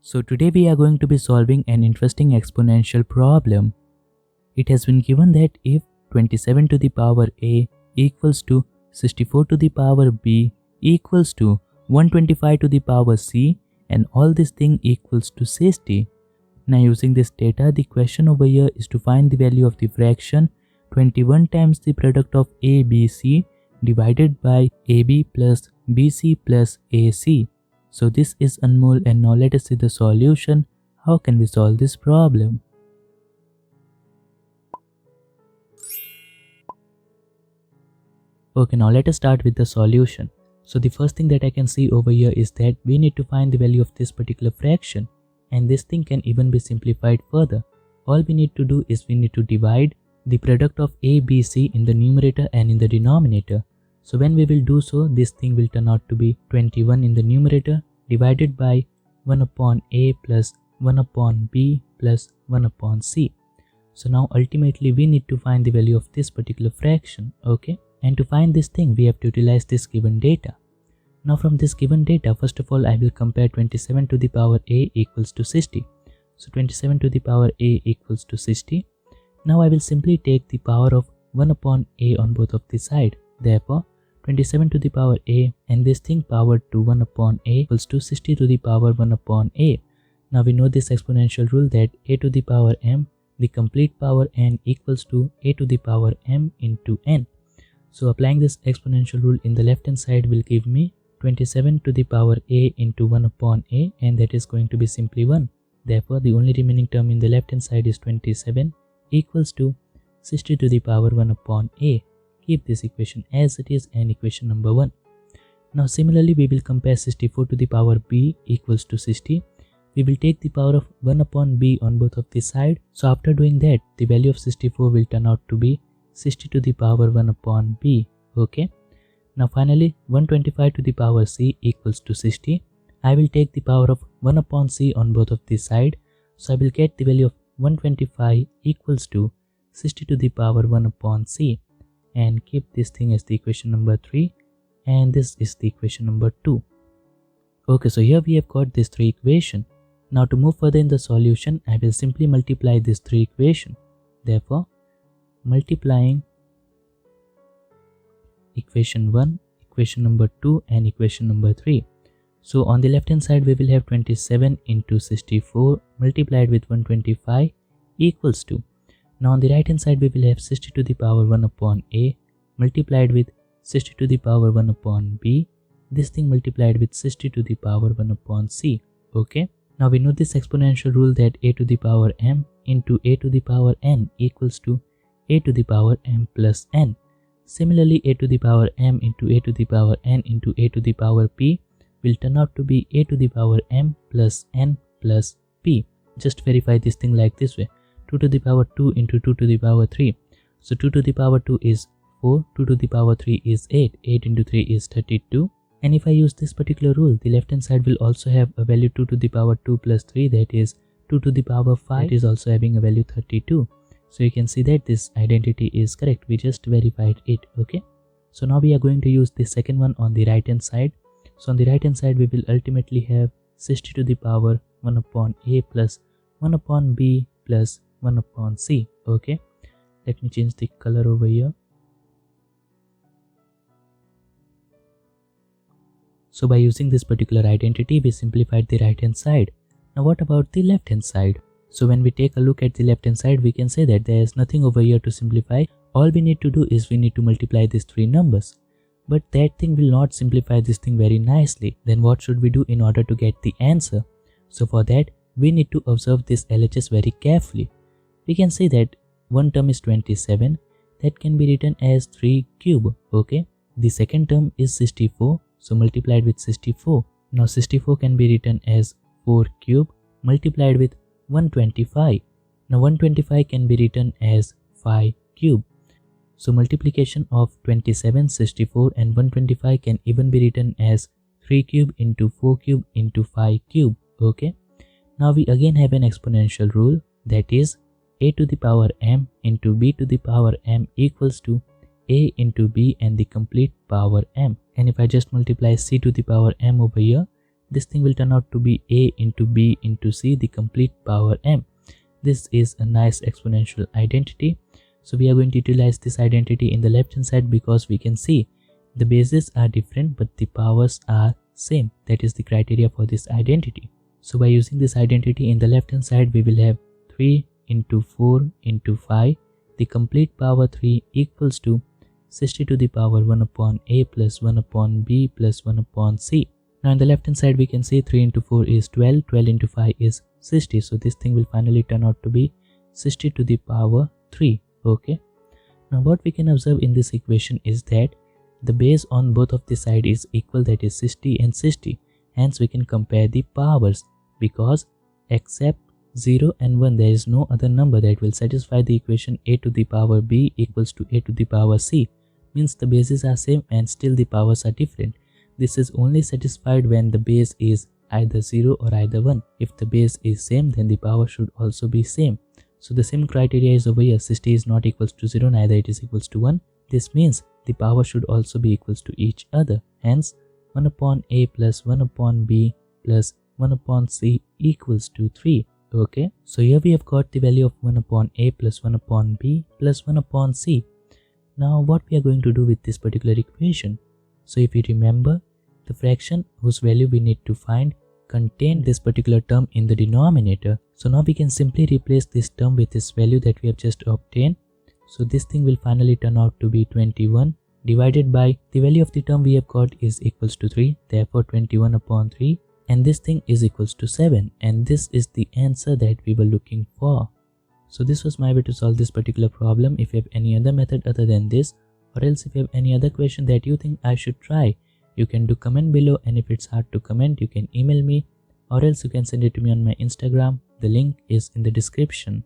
So today we are going to be solving an interesting exponential problem. It has been given that if 27 to the power a equals to 64 to the power b equals to 125 to the power c and all this thing equals to 60. Now using this data, the question over here is to find the value of the fraction 21 times the product of abc divided by ab plus bc plus ac. So this is Anmol and now let us see the solution. How can we solve this problem? Okay, now let us start with the solution. So the first thing that I can see over here is that we need to find the value of this particular fraction, and this thing can even be simplified further. All we need to do is we need to divide the product of a, b, c in the numerator and in the denominator. So when we will do so, this thing will turn out to be 21 in the numerator divided by 1 upon a plus 1 upon b plus 1 upon c. So now ultimately we need to find the value of this particular fraction, okay? And to find this thing, we have to utilize this given data. Now from this given data, first of all, I will compare 27 to the power a equals to 60. So 27 to the power a equals to 60. Now I will simply take the power of 1 upon a on both of the side. Therefore, 27 to the power a and this thing powered to 1 upon a equals to 60 to the power 1 upon a. Now we know this exponential rule that a to the power m, the complete power n equals to a to the power m into n. So applying this exponential rule in the left hand side will give me 27 to the power a into 1 upon a, and that is going to be simply 1. Therefore, the only remaining term in the left hand side is 27 equals to 60 to the power 1 upon a. Keep this equation as it is and equation number 1. Now similarly, we will compare 64 to the power b equals to 60. We will take the power of 1 upon b on both of the side. So after doing that, the value of 64 will turn out to be 60 to the power 1 upon b, okay? Now finally, 125 to the power c equals to 60. I will take the power of 1 upon c on both of the side. So I will get the value of 125 equals to 60 to the power 1 upon c. And keep this thing as the equation number 3, and this is the equation number 2. Okay, so here we have got these 3 equations. Now to move further in the solution, I will simply multiply these 3 equations. Therefore, multiplying equation 1, equation number 2 and equation number 3. So on the left hand side we will have 27 into 64 multiplied with 125 equals to. Now on the right hand side we will have 60 to the power 1 upon a multiplied with 60 to the power 1 upon b. This thing multiplied with 60 to the power 1 upon c. Okay. Now we know this exponential rule that a to the power m into a to the power n equals to a to the power m plus n. Similarly, a to the power m into a to the power n into a to the power p will turn out to be a to the power m plus n plus p. Just verify this thing like this way. 2 to the power 2 into 2 to the power 3. So 2 to the power 2 is 4, 2 to the power 3 is 8, 8 into 3 is 32. And if I use this particular rule, the left hand side will also have a value 2 to the power 2 plus 3, that is 2 to the power 5, that is also having a value 32. So you can see that this identity is correct. We just verified it, okay? So now we are going to use the second one on the right hand side. So on the right hand side we will ultimately have 60 to the power 1 upon a plus 1 upon b plus 1 upon c, okay? Let me change the color over here. So by using this particular identity, we simplified the right hand side. Now what about the left hand side? So when we take a look at the left hand side, we can say that there is nothing over here to simplify. All we need to do is we need to multiply these 3 numbers. But that thing will not simplify this thing very nicely. Then what should we do in order to get the answer? So for that, we need to observe this LHS very carefully. We can say that one term is 27, that can be written as 3 cube, okay? The second term is 64, so multiplied with 64. Now 64 can be written as 4 cube multiplied with 125. Now 125 can be written as 5 cube. So multiplication of 27, 64 and 125 can even be written as 3 cube into 4 cube into 5 cube, okay? Now we again have an exponential rule, that is a to the power m into b to the power m equals to a into b and the complete power m. And if I just multiply c to the power m over here, this thing will turn out to be a into b into c, the complete power m. This is a nice exponential identity. So we are going to utilize this identity in the left hand side because we can see the bases are different but the powers are same. That is the criteria for this identity. So by using this identity in the left hand side, we will have 3 into 4 into 5. The complete power 3 equals to 60 to the power 1 upon a plus 1 upon b plus 1 upon c. Now in the left hand side we can see 3 into 4 is 12, 12 into 5 is 60. So this thing will finally turn out to be 60 to the power 3. Okay. Now what we can observe in this equation is that the base on both of the side is equal, that is 60 and 60. Hence we can compare the powers because except 0 and 1 there is no other number that will satisfy the equation a to the power b equals to a to the power c. Means the bases are same and still the powers are different. This is only satisfied when the base is either 0 or either 1. If the base is same, then the power should also be same. So the same criteria is over here. 60 is not equals to 0, neither it is equals to 1. This means the power should also be equals to each other. Hence 1 upon a plus 1 upon b plus 1 upon c equals to 3. Okay, so here we have got the value of 1 upon a plus 1 upon b plus 1 upon c. Now what we are going to do with this particular equation? So if you remember, the fraction whose value we need to find contain this particular term in the denominator. So now we can simply replace this term with this value that we have just obtained. So this thing will finally turn out to be 21 divided by the value of the term we have got is equals to 3. Therefore 21 upon 3, and this thing is equals to 7, and this is the answer that we were looking for. So this was my way to solve this particular problem. If you have any other method other than this, or else if you have any other question that you think I should try, you can do comment below, and if it's hard to comment you can email me, or else you can send it to me on my Instagram. The link is in the description.